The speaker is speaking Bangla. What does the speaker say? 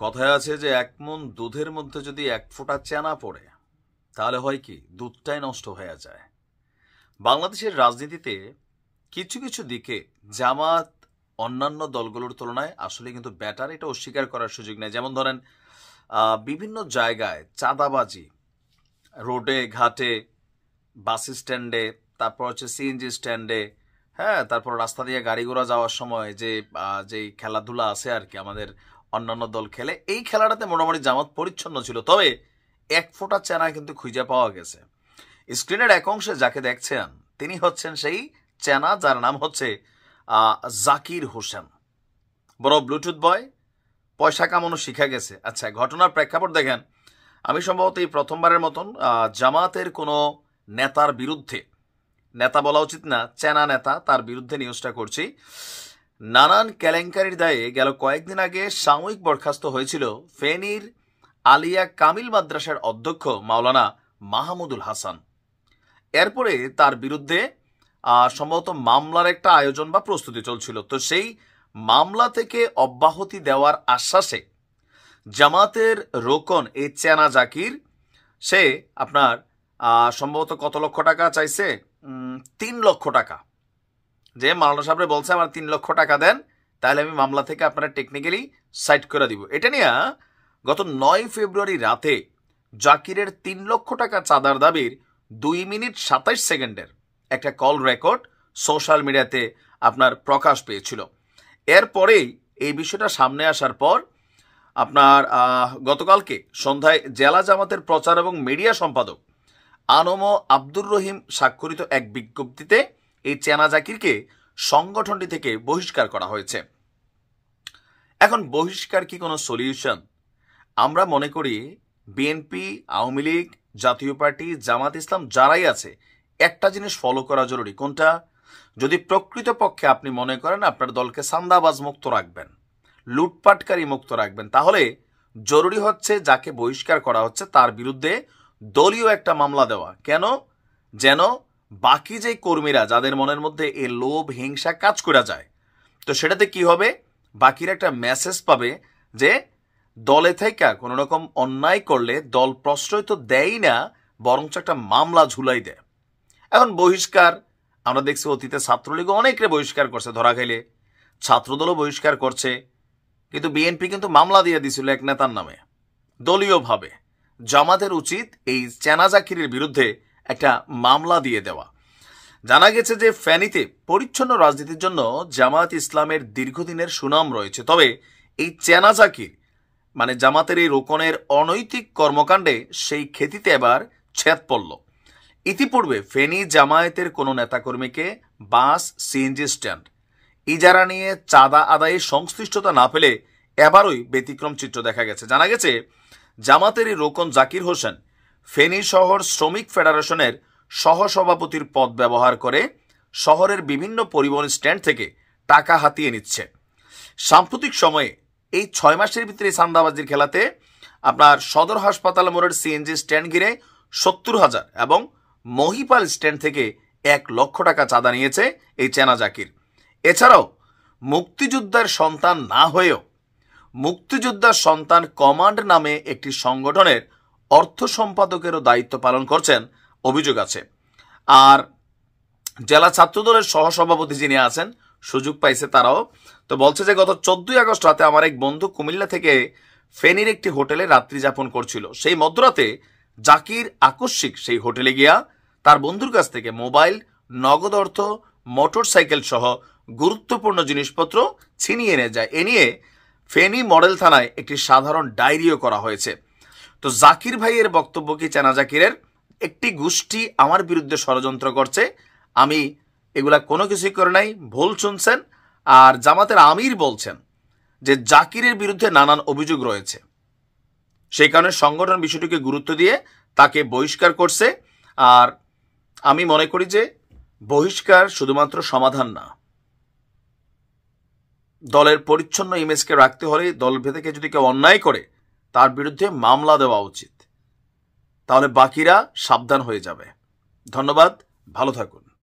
কথায় আছে যে এক মণ দুধের মধ্যে যদি এক ফোঁটা চেনা পড়ে তাহলে হয় কি দুধটাই নষ্ট হয়ে যায়। বাংলাদেশের রাজনীতিতে কিছু কিছু দিকে জামাত অন্যান্য দলগুলোর তুলনায় আসলে কিন্তু ব্যাটার, এটা অস্বীকার করার সুযোগ নেই। যেমন ধরেন বিভিন্ন জায়গায় চাঁদাবাজি, রোডে ঘাটে, বাস স্ট্যান্ডে, তারপর হচ্ছে সিএনজি স্ট্যান্ডে, হ্যাঁ, তারপর রাস্তা দিয়ে গাড়ি ঘোড়া যাওয়ার সময় যে খেলাধুলা আছে আর কি, আমাদের অন্যান্য দল খেলে, এই খেলাটাতে মোটামুটি জামাত পরিচ্ছন্ন ছিল। তবে এক ফোঁটা চেনা কিন্তু খুঁজে পাওয়া গেছে। স্ক্রিনের এক অংশে যাকে দেখছেন তিনি হচ্ছেন সেই চেনা, যার নাম হচ্ছে জাকির হোসেন। বড় ব্লুটুথ বয়, পয়সা কামানো শিখা গেছে। আচ্ছা, ঘটনার প্রেক্ষাপট দেখেন। আমি সম্ভবত এই প্রথমবারের মতন জামাতের কোনো নেতার বিরুদ্ধে, নেতা বলা উচিত না, চেনা নেতা, তার বিরুদ্ধে নিউজটা করছি। নানান কেলেঙ্কারির দায়ে গেল কয়েকদিন আগে সাময়িক বরখাস্ত হয়েছিল ফেনীর আলিয়া কামিল মাদ্রাসার অধ্যক্ষ মাওলানা মাহমুদুল হাসান। এরপরে তার বিরুদ্ধে সম্ভবত মামলার একটা আয়োজন বা প্রস্তুতি চলছিল। তো সেই মামলা থেকে অব্যাহতি দেওয়ার আশ্বাসে জামাতের রোকন এই চেনা জাকির, সে আপনার সম্ভবত কত লক্ষ টাকা চাইছে, 3 লক্ষ টাকা। যে মাওলানা সাহেব বলছে আমার 3 লক্ষ টাকা দেন, তাহলে আমি মামলা থেকে আপনারা টেকনিক্যালি সাইড করে দিব। এটা নিয়ে গত 9 ফেব্রুয়ারি রাতে জাকিরের 3 লক্ষ টাকা চাঁদার দাবির 2 মিনিট 27 সেকেন্ডের একটা কল রেকর্ড সোশ্যাল মিডিয়াতে আপনার প্রকাশ পেয়েছিল। এরপরেই এই বিষয়টা সামনে আসার পর আপনার গতকালকে সন্ধ্যায় জেলা জামাতের প্রচার এবং মিডিয়া সম্পাদক আনম আব্দুর রহিম স্বাক্ষরিত এক বিজ্ঞপ্তিতে এই চেনা জাকিরকে সংগঠনটি থেকে বহিষ্কার করা হয়েছে। এখন বহিষ্কার কি কোনো সলিউশন? আমরা মনে করি বিএনপি, আওয়ামী লীগ, জাতীয় পার্টি, জামাত ইসলাম যারাই আছে, একটা জিনিস ফলো করা জরুরি। কোনটা? যদি প্রকৃতপক্ষে আপনি মনে করেন আপনার দলকে সান্দাবাজ মুক্ত রাখবেন, লুটপাটকারী মুক্ত রাখবেন, তাহলে জরুরি হচ্ছে যাকে বহিষ্কার করা হচ্ছে তার বিরুদ্ধে দলীয় একটা মামলা দেওয়া। কেন? যেন বাকি যে কর্মীরা যাদের মনের মধ্যে এই লোভ হিংসা কাজ করে যায়, তো সেটাতে কি হবে, বাকিরা একটা মেসেজ পাবে যে দলে থেকে কোনো রকম অন্যায় করলে দল প্রশ্রয় তো দেয় না, বরঞ্চ একটা মামলা ঝুলাই দেয়। এখন বহিষ্কার আমরা দেখছি অতীতে ছাত্রলীগ অনেকরে বহিষ্কার করছে, ধরা খাইলে ছাত্রদলও বহিষ্কার করছে, কিন্তু বিএনপি কিন্তু মামলা দিয়ে দিছিল এক নেতার নামে দলীয়ভাবে। জামাতের উচিত এই চেনা জাকিরের বিরুদ্ধে একটা মামলা দিয়ে দেওয়া। জানা গেছে যে ফেনীতে পরিচ্ছন্ন রাজনীতির জন্য জামাত ইসলামের দীর্ঘদিনের সুনাম রয়েছে। তবে এই চেনা জাকির মানে জামাতের এই রোকনের অনৈতিক কর্মকাণ্ডে সেই খ্যাতিতে এবার ছেদ পড়ল। ইতিপূর্বে ফেনী জামায়াতের কোনো নেতাকর্মীকে বাস, সিএনজি স্ট্যান্ড ইজারা নিয়ে চাঁদা আদায়ে সংশ্লিষ্টতা না পেলে এবারই ব্যতিক্রম চিত্র দেখা গেছে। জানা গেছে জামাতের এই রোকন জাকির হোসেন ফেনী শহর শ্রমিক ফেডারেশনের সহসভাপতির পদ ব্যবহার করে শহরের বিভিন্ন পরিবহন স্ট্যান্ড থেকে টাকা হাতিয়ে নিচ্ছে। সাম্প্রতিক সময়ে এই 6 মাসের ভিতরে চাঁদাবাজির খেলাতে আপনার সদর হাসপাতাল মোড়ের সিএনজি স্ট্যান্ড ঘিরে 70,000 এবং মহিপাল স্ট্যান্ড থেকে 1 লক্ষ টাকা চাঁদা নিয়েছে এই চেনা জাকির। এছাড়াও মুক্তিযোদ্ধার সন্তান না হয়েও মুক্তিযোদ্ধার সন্তান কমান্ড নামে একটি সংগঠনের অর্থ সম্পাদকেরও দায়িত্ব পালন করছেন অভিযোগ আছে। আর জেলা ছাত্রদলের সহসভাপতি যিনি আছেন, সুযোগ পাইছে তারাও। তো বলছে যে গত 14 আগস্ট রাতে আমার এক বন্ধু কুমিল্লা থেকে ফেনীর একটি হোটেলে রাত্রি যাপন করছিল। সেই মধ্যরাতে জাকির আকস্মিক সেই হোটেলে গিয়া তার বন্ধুর কাছ থেকে মোবাইল, নগদ অর্থ, মোটর সাইকেল সহ গুরুত্বপূর্ণ জিনিসপত্র ছিনিয়ে নিয়ে যায়। এ নিয়ে ফেনী মডেল থানায় একটি সাধারণ ডায়েরিও করা হয়েছে। তো জাকির ভাইয়ের বক্তব্য কি, চেনা জাকিরের একটি গোষ্ঠী আমার বিরুদ্ধে ষড়যন্ত্র করছে, আমি এগুলা কোনো কিছুই করে নাই, ভুল শুনছেন। আর জামাতের আমির বলছেন যে জাকিরের বিরুদ্ধে নানান অভিযোগ রয়েছে, সেই কারণে সংগঠন বিষয়টিকে গুরুত্ব দিয়ে তাকে বহিষ্কার করছে। আর আমি মনে করি যে বহিষ্কার শুধুমাত্র সমাধান না, দলের পরিচ্ছন্ন ইমেজকে রাখতে হলে দল ভেদে যদি কেউ অন্যায় করে তার বিরুদ্ধে মামলা দেওয়া উচিত, তাহলে বাকিরা সাবধান হয়ে যাবে। ধন্যবাদ, ভালো থাকুন।